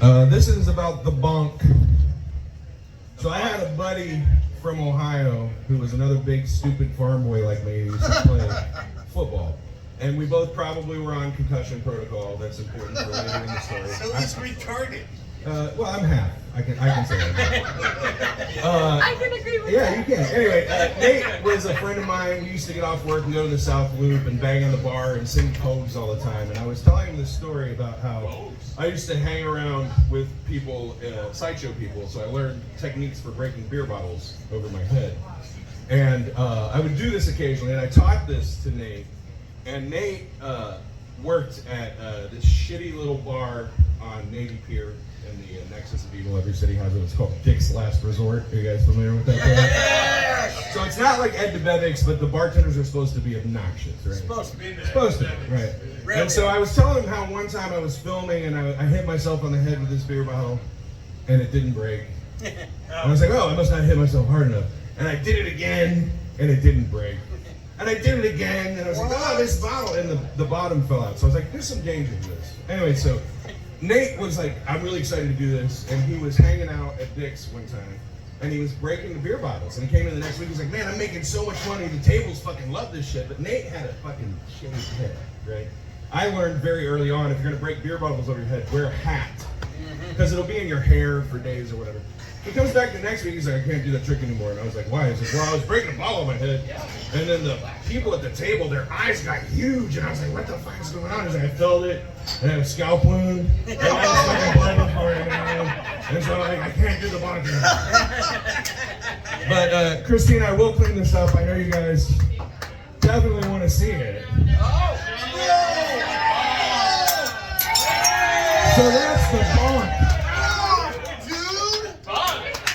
This is about the Bonk. So I had a buddy from Ohio who was another big stupid farm boy like me who used to play football. And we both probably were on concussion protocol. That's important for later in the story. So he's retarded. Well, I'm half. I can say that. I can agree with that. Yeah, you can. Anyway, Nate was a friend of mine. We used to get off work and go to the South Loop and bang on the bar and sing pogues all the time. And I was telling him this story about how I used to hang around with people, sideshow people, so I learned techniques for breaking beer bottles over my head. And I would do this occasionally, and I taught this to Nate. And Nate worked at this shitty little bar on Navy Pier in the nexus of evil. Every city has it. It's called Dick's Last Resort. Are you guys familiar with that? Yes! So it's not like Ed DeBevick's, but the bartenders are supposed to be obnoxious, right? Supposed to be. Supposed to be, right. Really? And so I was telling him how one time I was filming and I hit myself on the head with this beer bottle and it didn't break. And I was like, oh, I must not hit myself hard enough. And I did it again and it didn't break. And I did it again, and I was like, oh, this bottle, and the bottom fell out. So I was like, there's some danger to this. Anyway, so Nate was like, I'm really excited to do this, and he was hanging out at Dick's one time, and he was breaking the beer bottles, and he came in the next week, he's like, man, I'm making so much money, the tables fucking love this shit, but Nate had a fucking shaved head, right? I learned very early on, if you're gonna break beer bottles over your head, wear a hat, because it'll be in your hair for days or whatever. He comes back the next week, he's like, I can't do that trick anymore. And I was like, why? He's like, well, I was breaking a bottle on my head. And then the people at the table, their eyes got huge. And I was like, what the fuck is going on? He's like, I felt it. And I had a scalp wound. And I was fucking blood pouring out. And so I can't do the bonk anymore. But Christine, I will clean this up. I know you guys definitely want to see it. So that's the